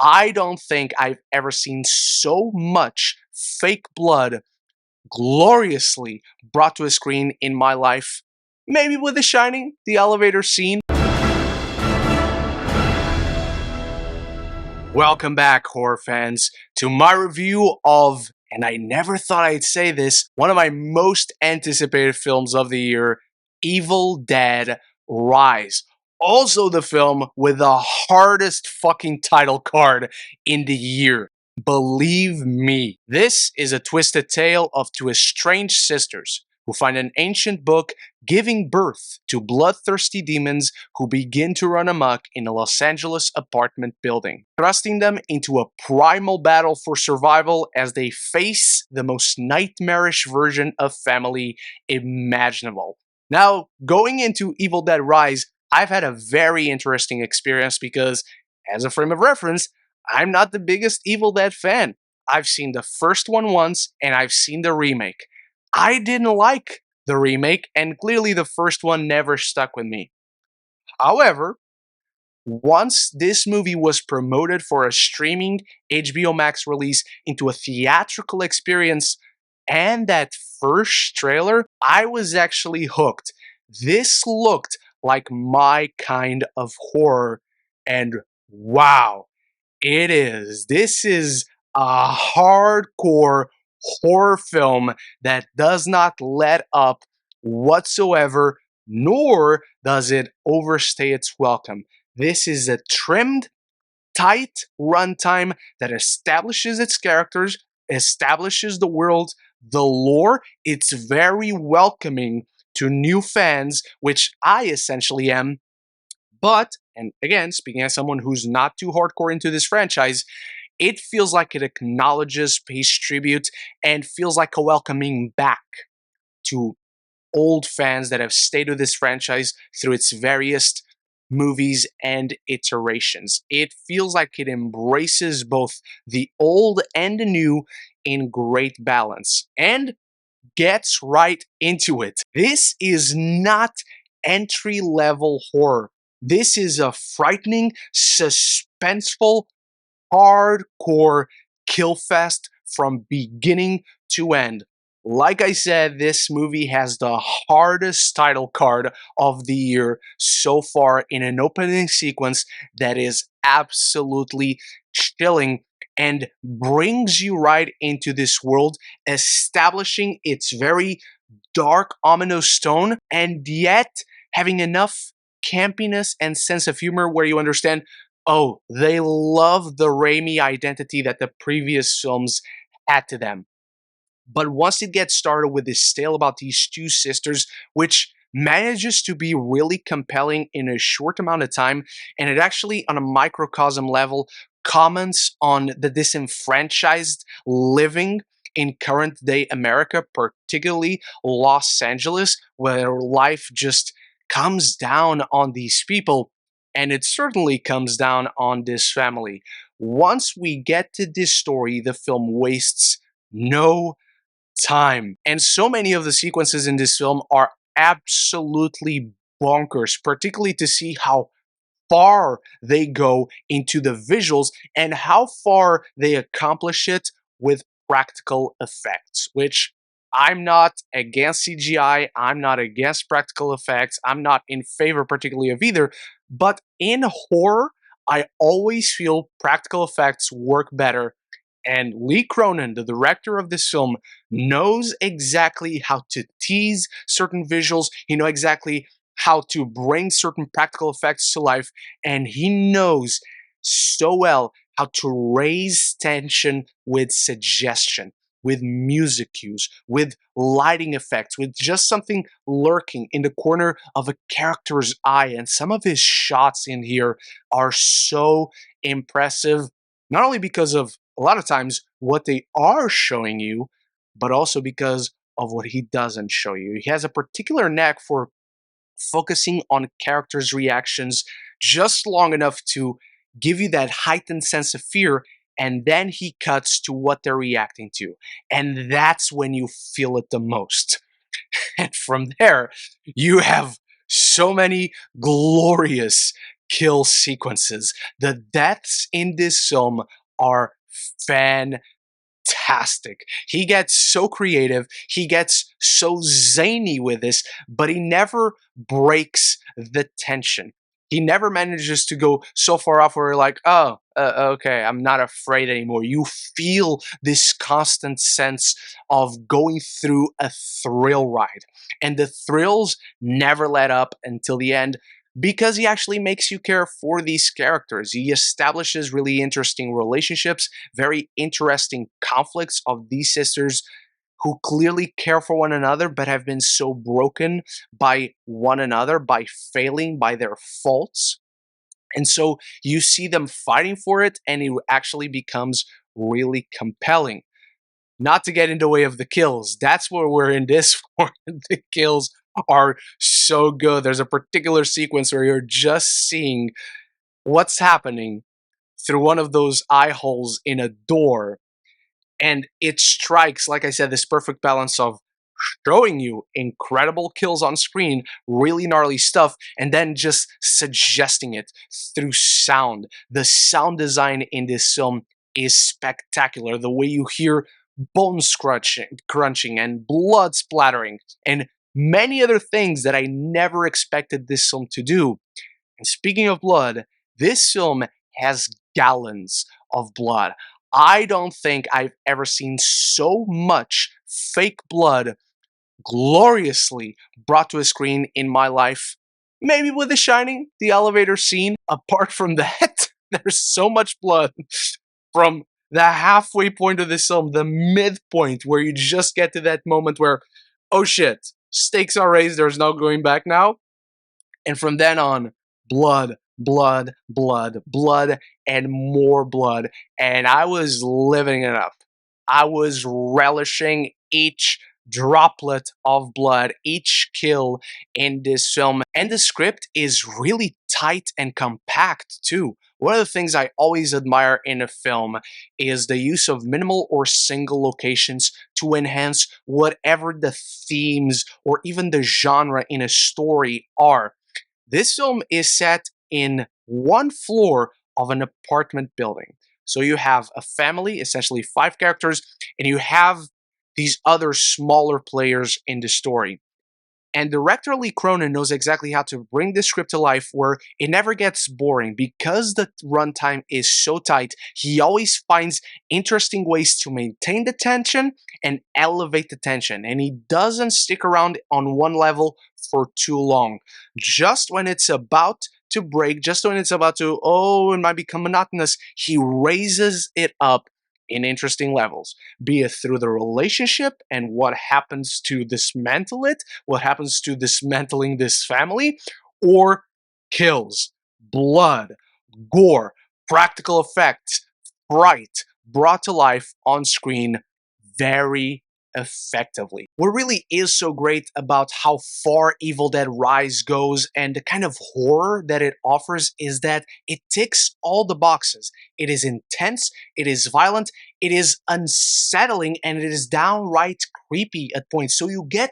I don't think I've ever seen so much fake blood gloriously brought to a screen in my life. Maybe with The Shining, the elevator scene. Welcome back, horror fans, to my review of, and I never thought I'd say this, one of my most anticipated films of the year, Evil Dead Rise. Also the film with the hardest fucking title card in the year. Believe me, this is a twisted tale of two estranged sisters who find an ancient book giving birth to bloodthirsty demons who begin to run amok in a Los Angeles apartment building, thrusting them into a primal battle for survival as they face the most nightmarish version of family imaginable. Now, going into Evil Dead Rise, I've had a very interesting experience because, as a frame of reference, I'm not the biggest Evil Dead fan. I've seen the first one once, and I've seen the remake. I didn't like the remake, and clearly the first one never stuck with me. However, once this movie was promoted for a streaming HBO Max release into a theatrical experience, and that first trailer, I was actually hooked. This looked like my kind of horror, and wow, it is. This is a hardcore horror film that does not let up whatsoever, nor does it overstay its welcome. This is a trimmed, tight runtime that establishes its characters, establishes the world, the lore. It's very welcoming to new fans, which I essentially am. But, and again, speaking as someone who's not too hardcore into this franchise, it feels like it acknowledges, pays tribute, and feels like a welcoming back to old fans that have stayed with this franchise through its various movies and iterations. It feels like it embraces both the old and the new in great balance and gets right into it. This is not entry level horror. This is a frightening, suspenseful, hardcore kill fest from beginning to end. Like I said, this movie has the hardest title card of the year so far in an opening sequence that is absolutely chilling and brings you right into this world, establishing its very dark, ominous tone, and yet having enough campiness and sense of humor where you understand, oh, they love the Raimi identity that the previous films had to them. But once it gets started with this tale about these two sisters, which manages to be really compelling in a short amount of time, and it actually, on a microcosm level, comments on the disenfranchised living in current day America, particularly Los Angeles, where life just comes down on these people, and it certainly comes down on this family. Once we get to this story, the film wastes no time. And so many of the sequences in this film are absolutely bonkers, particularly to see how far they go into the visuals and how far they accomplish it with practical effects, which I'm not against CGI, I'm not against practical effects, I'm not in favor particularly of either, but in horror, I always feel practical effects work better, and Lee Cronin, the director of this film, knows exactly how to tease certain visuals. He knows exactly how to bring certain practical effects to life, and he knows so well how to raise tension with suggestion, with music cues, with lighting effects, with just something lurking in the corner of a character's eye. And some of his shots in here are so impressive, not only because of a lot of times what they are showing you, but also because of what he doesn't show you. He has a particular knack for focusing on characters' reactions just long enough to give you that heightened sense of fear, and then he cuts to what they're reacting to. And that's when you feel it the most. And from there, you have so many glorious kill sequences. The deaths in this film are fantastic. He gets so creative, he gets so zany with this, but he never breaks the tension. He never manages to go so far off where you're like, oh, okay, I'm not afraid anymore. You feel this constant sense of going through a thrill ride. And the thrills never let up until the end because he actually makes you care for these characters. He establishes really interesting relationships, very interesting conflicts of these sisters who clearly care for one another but have been so broken by one another, by failing, by their faults. And so you see them fighting for it, and it actually becomes really compelling. Not to get in the way of the kills. That's where we're in this one. The kills are so good. There's a particular sequence where you're just seeing what's happening through one of those eye holes in a door. And it strikes, like I said, this perfect balance of showing you incredible kills on screen, really gnarly stuff, and then just suggesting it through sound. The sound design in this film is spectacular. The way you hear bones crunching and blood splattering, and many other things that I never expected this film to do. And speaking of blood, this film has gallons of blood. I don't think I've ever seen so much fake blood gloriously brought to a screen in my life. Maybe with The Shining, the elevator scene. Apart from that, there's so much blood from the halfway point of this film, the midpoint, where you just get to that moment where, oh shit, stakes are raised, there's no going back now. And from then on, blood, blood, blood, blood, and more blood. And I was living it up. I was relishing each droplet of blood, each kill in this film. And the script is really tight and compact too. One of the things I always admire in a film is the use of minimal or single locations to enhance whatever the themes or even the genre in a story are. This film is set in one floor of an apartment building. So you have a family, essentially 5 characters, and you have these other smaller players in the story. And director Lee Cronin knows exactly how to bring this script to life where it never gets boring. Because the runtime is so tight, he always finds interesting ways to maintain the tension and elevate the tension. And he doesn't stick around on one level for too long. Just when it's about to break, just when it's about to, oh, it might become monotonous, he raises it up in interesting levels, be it through the relationship and what happens to dismantle it, what happens to dismantling this family, or kills, blood, gore, practical effects, fright brought to life on screen very effectively. What really is so great about how far Evil Dead Rise goes and the kind of horror that it offers is that it ticks all the boxes. It is intense, it is violent, it is unsettling, and it is downright creepy at points. So you get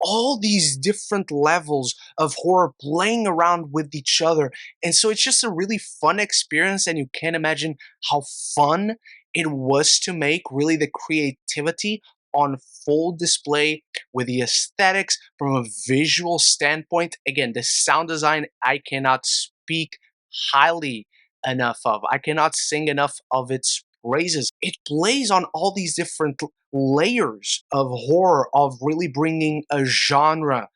all these different levels of horror playing around with each other. And so it's just a really fun experience, and you can't imagine how fun it was to make. Really, the creativity on full display with the aesthetics from a visual standpoint. Again, the sound design, I cannot speak highly enough of. I cannot sing enough of its praises. It plays on all these different layers of horror, of really bringing a genre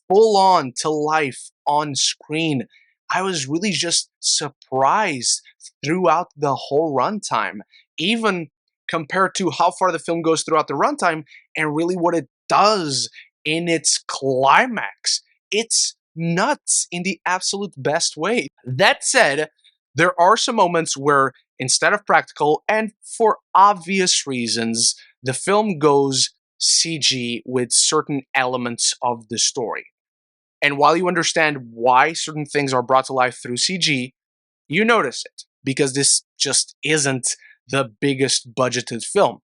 full on to life on screen. I was really just surprised throughout the whole runtime, even compared to how far the film goes throughout the runtime and really what it does in its climax. It's nuts in the absolute best way. That said, there are some moments where instead of practical, and for obvious reasons, the film goes CG with certain elements of the story. And while you understand why certain things are brought to life through CG, you notice it because this just isn't the biggest budgeted film.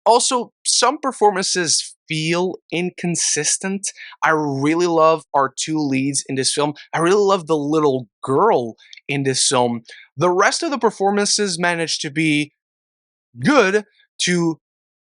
Also, some performances feel inconsistent. I really love our two leads in this film. I really love the little girl in this film. The rest of the performances managed to be good to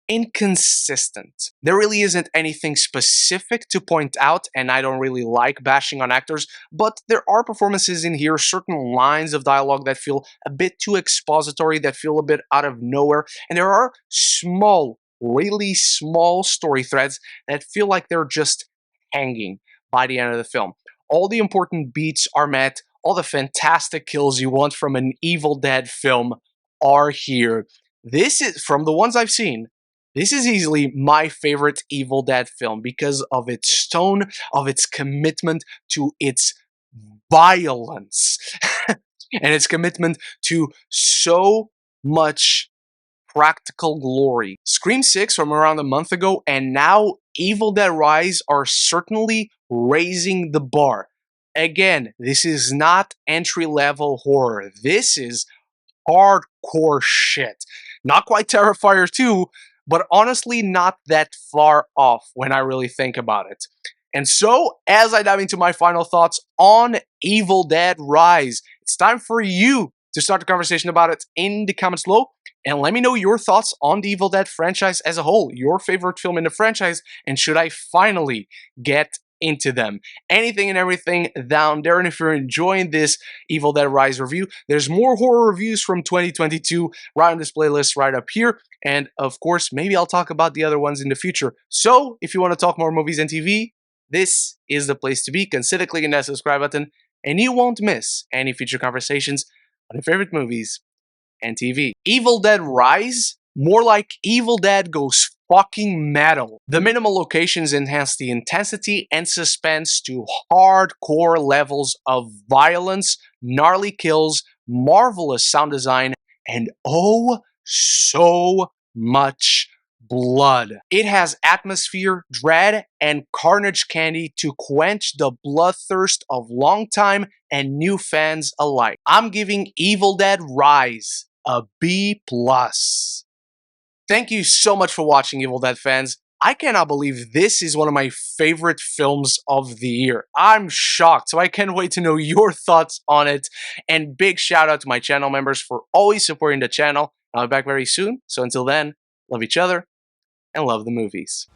inconsistent. There really isn't anything specific to point out, and I don't really like bashing on actors, but there are performances in here, certain lines of dialogue that feel a bit too expository, that feel a bit out of nowhere, and there are small, really small story threads that feel like they're just hanging by the end of the film. All the important beats are met, all the fantastic kills you want from an Evil Dead film are here. This is, from the ones I've seen, this is easily my favorite Evil Dead film because of its tone, of its commitment to its violence, and its commitment to so much practical glory. Scream 6 from around a month ago, and now Evil Dead Rise are certainly raising the bar. Again, this is not entry-level horror. This is hardcore shit. Not quite Terrifier 2, but honestly not that far off when I really think about it. And so, as I dive into my final thoughts on Evil Dead Rise, it's time for you to start the conversation about it in the comments below, and let me know your thoughts on the Evil Dead franchise as a whole, your favorite film in the franchise, and should I finally get into them. Anything and everything down there. And if you're enjoying this Evil Dead Rise review, there's more horror reviews from 2022 right on this playlist right up here. And of course, maybe I'll talk about the other ones in the future. So if you want to talk more movies and TV, this is the place to be. Consider clicking that subscribe button, and you won't miss any future conversations on your favorite movies and TV. Evil Dead Rise, more like Evil Dead goes fucking metal. The minimal locations enhance the intensity and suspense to hardcore levels of violence, gnarly kills, marvelous sound design, and oh so much blood. It has atmosphere, dread, and carnage candy to quench the bloodthirst of longtime and new fans alike. I'm giving Evil Dead Rise a B+. Thank you so much for watching, Evil Dead fans. I cannot believe this is one of my favorite films of the year. I'm shocked, so I can't wait to know your thoughts on it. And big shout out to my channel members for always supporting the channel. I'll be back very soon, so until then, love each other and love the movies.